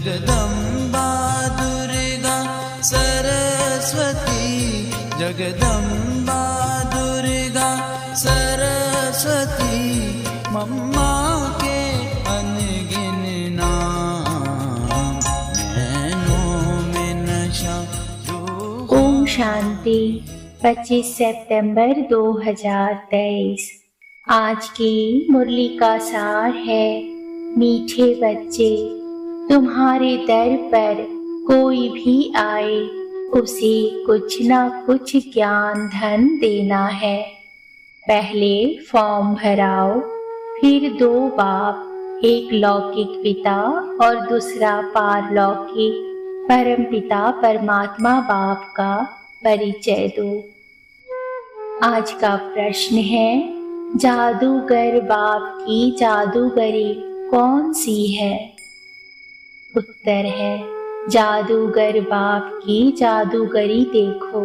जगदम्बा दुर्गा सरस्वती, जगदम्बा दुर्गा सरस्वती, मम्मा के अनगिन नाम, नैनों में नशा जो। ओम शांति। 25 सितंबर 2023। आज की मुरली का सार है, मीठे बच्चे, तुम्हारे दर पर कोई भी आए, उसे कुछ ना कुछ ज्ञान धन देना है। पहले फॉर्म भराओ, फिर 2 बाप, एक लौकिक पिता और दूसरा पारलौकिक परमपिता परमात्मा बाप का परिचय दो। आज का प्रश्न है, जादूगर बाप की जादूगरी कौन सी है? उत्तर है, जादूगर बाप की जादूगरी देखो।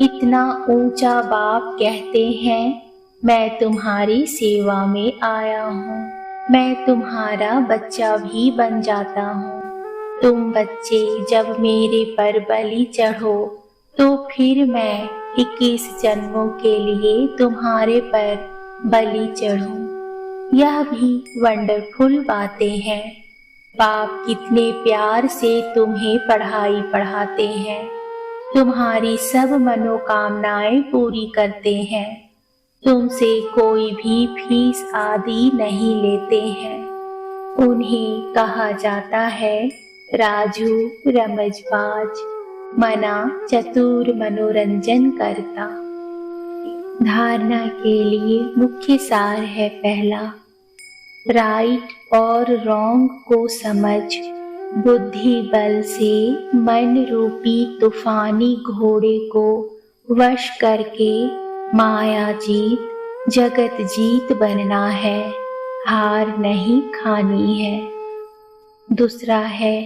इतना ऊंचा बाप कहते हैं, मैं तुम्हारी सेवा में आया हूँ, मैं तुम्हारा बच्चा भी बन जाता हूँ। तुम बच्चे जब मेरे पर बलि चढ़ो तो फिर मैं 21 जन्मों के लिए तुम्हारे पर बलि चढ़ूं। यह भी वंडरफुल बातें हैं। बाप कितने प्यार से तुम्हें पढ़ाई पढ़ाते हैं, तुम्हारी सब मनोकामनाएं पूरी करते हैं, तुमसे कोई भी फीस आदि नहीं लेते हैं। उन्हें कहा जाता है राजू रमजबाज, मना चतुर मनोरंजन करता। धारणा के लिए मुख्य सार है, पहला, राइट और रॉन्ग को समझ, बुद्धि बल से मन रूपी तूफानी घोड़े को वश करके माया जीत जगत जीत बनना है, हार नहीं खानी है। दूसरा है,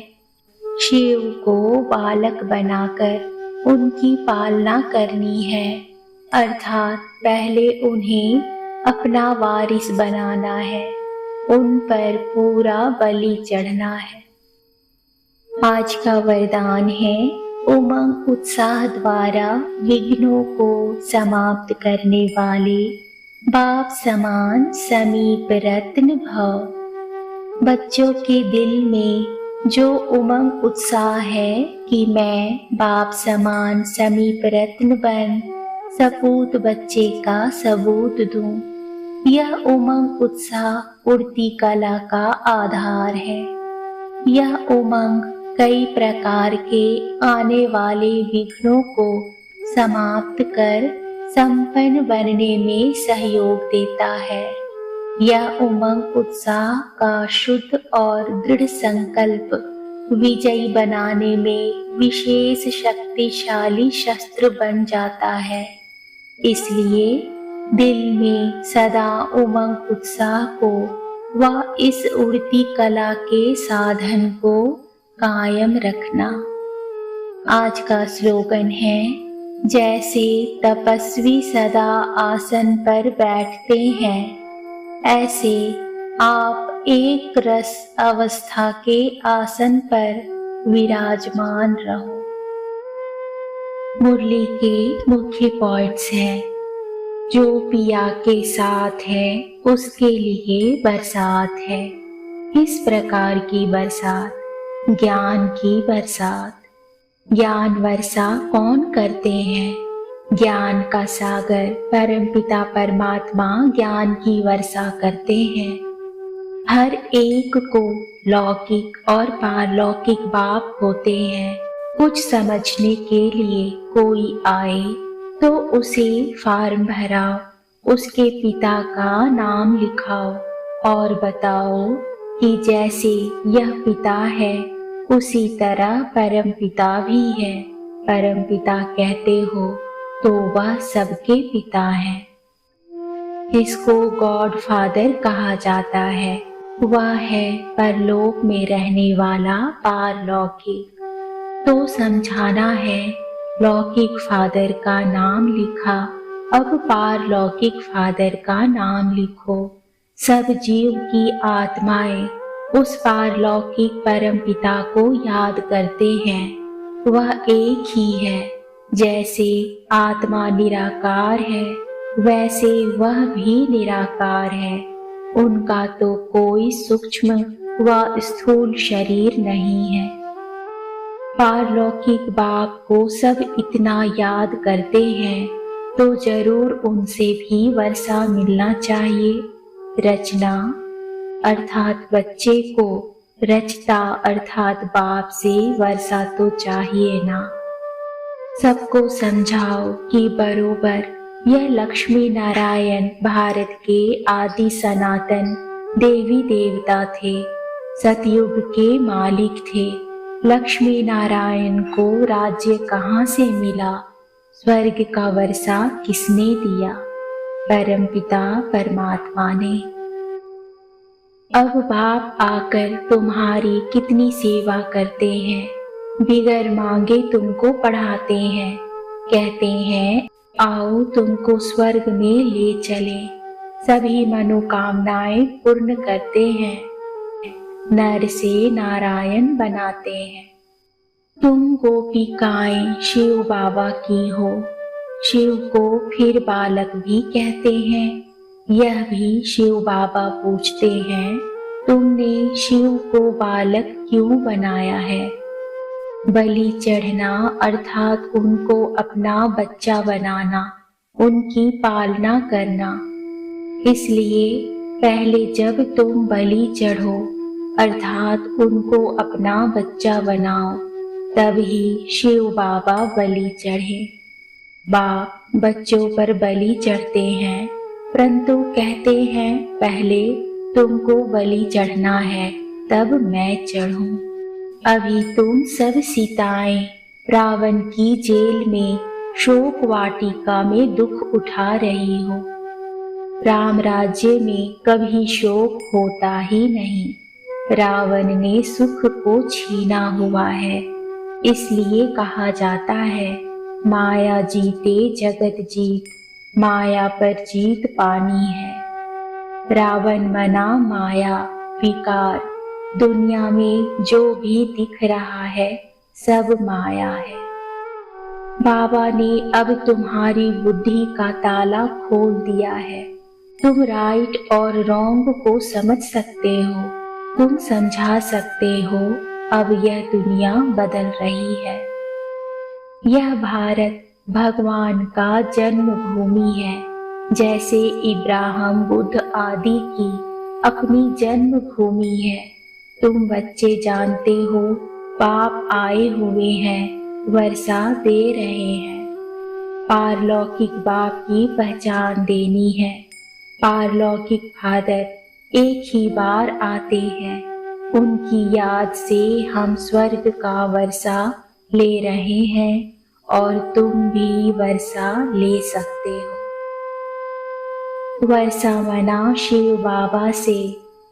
शिव को बालक बनाकर उनकी पालना करनी है, अर्थात पहले उन्हें अपना वारिस बनाना है, उन पर पूरा बलि चढ़ना है। आज का वरदान है, उमंग उत्साह द्वारा विघ्नों को समाप्त करने वाले बाप समान समीप रत्न भव। बच्चों के दिल में जो उमंग उत्साह है कि मैं बाप समान समीप रत्न बन सपूत बच्चे का सबूत दूं, यह उमंग उत्साह उड़ती कला का आधार है। यह उमंग कई प्रकार के आने वाले विघ्नों को समाप्त कर संपन्न बनने में सहयोग देता है। यह उमंग उत्साह का शुद्ध और दृढ़ संकल्प विजयी बनाने में विशेष शक्तिशाली शस्त्र बन जाता है। इसलिए दिल में सदा उमंग उत्साह को व इस उड़ती कला के साधन को कायम रखना। आज का स्लोगन है, जैसे तपस्वी सदा आसन पर बैठते हैं, ऐसे आप एक रस अवस्था के आसन पर विराजमान रहो। मुरली के मुख्य पॉइंट्स हैं, जो पिया के साथ है उसके लिए बरसात है। इस प्रकार की बरसात, ज्ञान की बरसात। ज्ञान वर्षा कौन करते हैं? ज्ञान का सागर परमपिता परमात्मा ज्ञान की वर्षा करते हैं। हर एक को लौकिक और पारलौकिक बाप होते हैं। कुछ समझने के लिए कोई आए तो उसे फॉर्म भराओ, उसके पिता का नाम लिखाओ और बताओ कि जैसे यह पिता है उसी तरह परम पिता भी है। परम पिता कहते हो तो वह सबके पिता है। इसको गॉड फादर कहा जाता है। वह है परलोक में रहने वाला पारलौकिक। तो समझाना है, लौकिक फादर का नाम लिखा, अब पारलौकिक फादर का नाम लिखो। सब जीव की आत्माएं उस पारलौकिक परमपिता को याद करते हैं। वह एक ही है। जैसे आत्मा निराकार है, वैसे वह भी निराकार है। उनका तो कोई सूक्ष्म व स्थूल शरीर नहीं है। पारलौकिक बाप को सब इतना याद करते हैं तो जरूर उनसे भी वर्षा मिलना चाहिए। रचना अर्थात बच्चे को, रचता अर्थात बाप से वर्षा तो चाहिए ना। सबको समझाओ कि बरोबर यह लक्ष्मी नारायण भारत के आदि सनातन देवी देवता थे, सतयुग के मालिक थे। लक्ष्मी नारायण को राज्य कहाँ से मिला? स्वर्ग का वर्षा किसने दिया? परमपिता परमात्मा ने। अब बाप आकर तुम्हारी कितनी सेवा करते हैं, बिगर मांगे तुमको पढ़ाते हैं, कहते हैं आओ तुमको स्वर्ग में ले चले, सभी मनोकामनाएं पूर्ण करते हैं, नर से नारायण बनाते हैं। तुम गोपिकाएं शिव बाबा की हो, शिव को फिर बालक भी कहते हैं। यह भी शिव बाबा पूछते हैं तुमने शिव को बालक क्यों बनाया है? बलि चढ़ना अर्थात उनको अपना बच्चा बनाना, उनकी पालना करना। इसलिए पहले जब तुम बलि चढ़ो अर्थात उनको अपना बच्चा बनाओ, तभी शिव बाबा बलि चढ़े। बाप बच्चों पर बलि चढ़ते हैं, परंतु कहते हैं पहले तुमको बलि चढ़ना है, तब मैं चढ़ूं। अभी तुम सब सीताएं रावण की जेल में शोक वाटिका में दुख उठा रही हो। राम राज्य में कभी शोक होता ही नहीं। रावण ने सुख को छीना हुआ है, इसलिए कहा जाता है माया जीते जगत जीत, माया पर जीत पानी है। रावण मना माया विकार, दुनिया में जो भी दिख रहा है सब माया है। बाबा ने अब तुम्हारी बुद्धि का ताला खोल दिया है। तुम राइट और रॉन्ग को समझ सकते हो, तुम समझा सकते हो। अब यह दुनिया बदल रही है। यह भारत भगवान का जन्म भूमि है, जैसे इब्राहिम बुद्ध आदि की अपनी जन्म भूमि है। तुम बच्चे जानते हो बाप आए हुए हैं, वर्षा दे रहे हैं। पारलौकिक बाप की पहचान देनी है। पारलौकिक फादर एक ही बार आते हैं, उनकी याद से हम स्वर्ग का वर्षा ले रहे हैं और तुम भी वर्षा ले सकते हो। वर्षा मना शिव बाबा से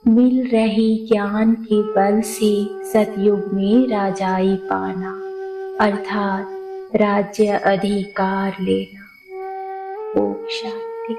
मिल रही ज्ञान के बल से सतयुग में राजाई पाना अर्थात राज्य अधिकार लेना। ओम शांति।